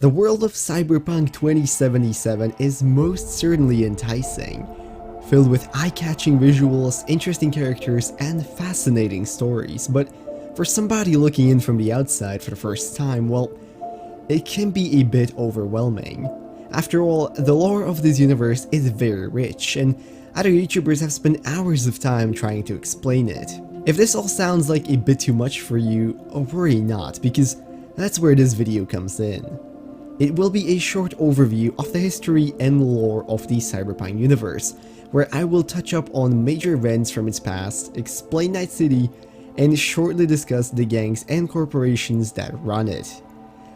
The world of Cyberpunk 2077 is most certainly enticing, filled with eye-catching visuals, interesting characters, and fascinating stories, but for somebody looking in from the outside for the first time, well, it can be a bit overwhelming. After all, the lore of this universe is very rich, and other YouTubers have spent hours of time trying to explain it. If this all sounds like a bit too much for you, worry not, because that's where this video comes in. It will be a short overview of the history and lore of the Cyberpunk universe, where I will touch up on major events from its past, explain Night City, and shortly discuss the gangs and corporations that run it.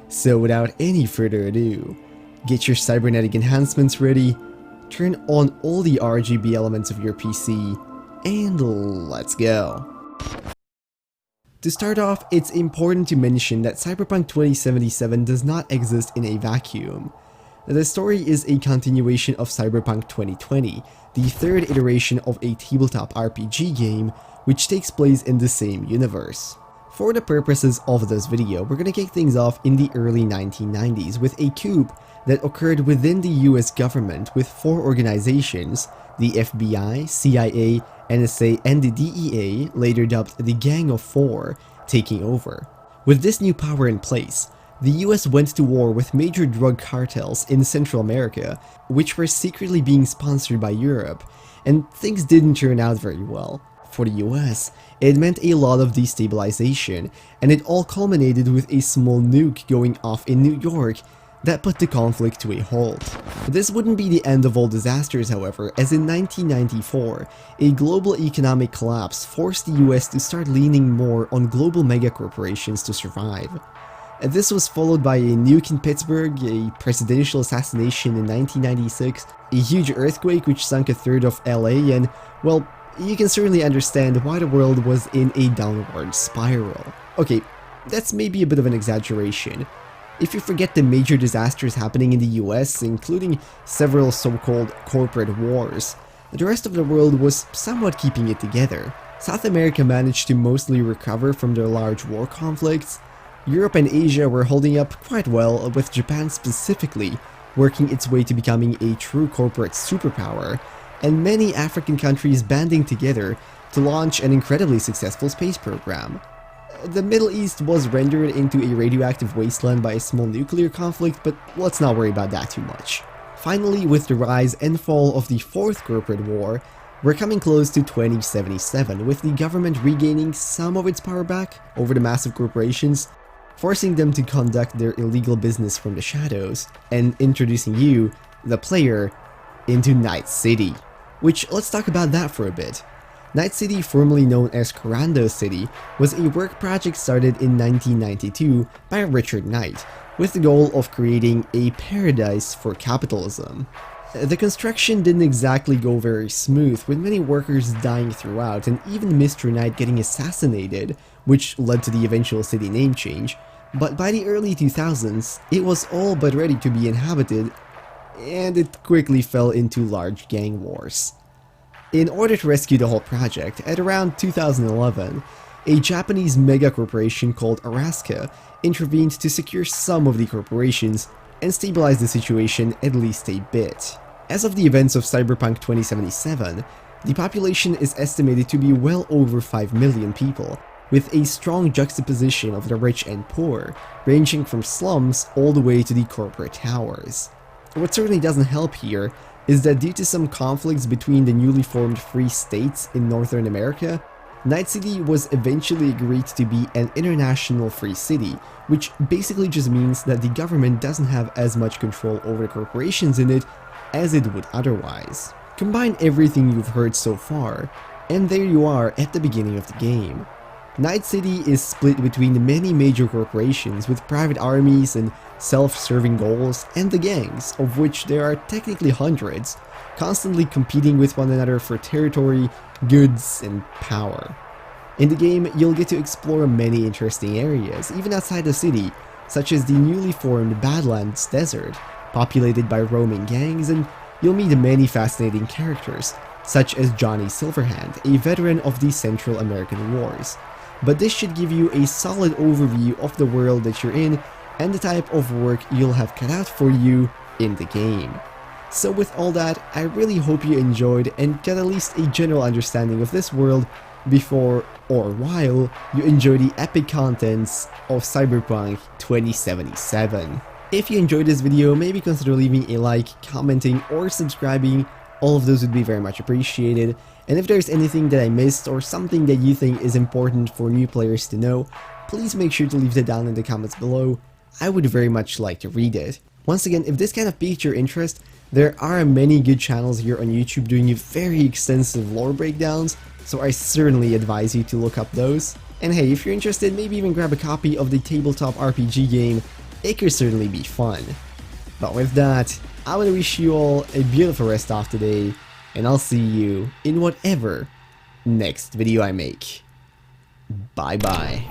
So without any further ado, get your cybernetic enhancements ready, turn on all the RGB elements of your PC, and let's go. To start off, it's important to mention that Cyberpunk 2077 does not exist in a vacuum. The story is a continuation of Cyberpunk 2020, the third iteration of a tabletop RPG game which takes place in the same universe. For the purposes of this video, we're gonna kick things off in the early 1990s with a coup that occurred within the US government with four organizations, the FBI, CIA, NSA, and the DEA, later dubbed the Gang of Four, taking over. With this new power in place, the US went to war with major drug cartels in Central America, which were secretly being sponsored by Europe, and things didn't turn out very well. For the US, it meant a lot of destabilization, and it all culminated with a small nuke going off in New York that put the conflict to a halt. This wouldn't be the end of all disasters, however, as in 1994, a global economic collapse forced the US to start leaning more on global megacorporations to survive. This was followed by a nuke in Pittsburgh, a presidential assassination in 1996, a huge earthquake which sunk a third of LA, and, well, you can certainly understand why the world was in a downward spiral. Okay, that's maybe a bit of an exaggeration. If you forget the major disasters happening in the US, including several so-called corporate wars, the rest of the world was somewhat keeping it together. South America managed to mostly recover from their large war conflicts. Europe and Asia were holding up quite well, with Japan specifically working its way to becoming a true corporate superpower, and many African countries banding together to launch an incredibly successful space program. The Middle East was rendered into a radioactive wasteland by a small nuclear conflict, but let's not worry about that too much. Finally, with the rise and fall of the Fourth Corporate War, we're coming close to 2077, with the government regaining some of its power back over the massive corporations, forcing them to conduct their illegal business from the shadows, and introducing you, the player, into Night City. Which, let's talk about that for a bit. Night City, formerly known as Corando City, was a work project started in 1992 by Richard Knight, with the goal of creating a paradise for capitalism. The construction didn't exactly go very smooth, with many workers dying throughout and even Mr. Knight getting assassinated, which led to the eventual city name change, but by the early 2000s, it was all but ready to be inhabited, and it quickly fell into large gang wars. In order to rescue the whole project, at around 2011, a Japanese mega-corporation called Araska intervened to secure some of the corporations and stabilize the situation at least a bit. As of the events of Cyberpunk 2077, the population is estimated to be well over 5 million people, with a strong juxtaposition of the rich and poor, ranging from slums all the way to the corporate towers. What certainly doesn't help here is that due to some conflicts between the newly formed free states in Northern America, Night City was eventually agreed to be an international free city, which basically just means that the government doesn't have as much control over the corporations in it as it would otherwise. Combine everything you've heard so far, and there you are at the beginning of the game. Night City is split between many major corporations with private armies and self-serving goals, and the gangs, of which there are technically hundreds, constantly competing with one another for territory, goods, and power. In the game, you'll get to explore many interesting areas, even outside the city, such as the newly formed Badlands Desert, populated by roaming gangs, and you'll meet many fascinating characters, such as Johnny Silverhand, a veteran of the Central American Wars. But this should give you a solid overview of the world that you're in, and the type of work you'll have cut out for you in the game. So with all that, I really hope you enjoyed and got at least a general understanding of this world before or while you enjoy the epic contents of Cyberpunk 2077. If you enjoyed this video, maybe consider leaving a like, commenting, or subscribing. All of those would be very much appreciated. And if there's anything that I missed or something that you think is important for new players to know, please make sure to leave that down in the comments below. I would very much like to read it. Once again, if this kind of piqued your interest, there are many good channels here on YouTube doing very extensive lore breakdowns, so I certainly advise you to look up those. And hey, if you're interested, maybe even grab a copy of the tabletop RPG game. It could certainly be fun. But with that, I want to wish you all a beautiful rest of the day, and I'll see you in whatever next video I make. Bye bye.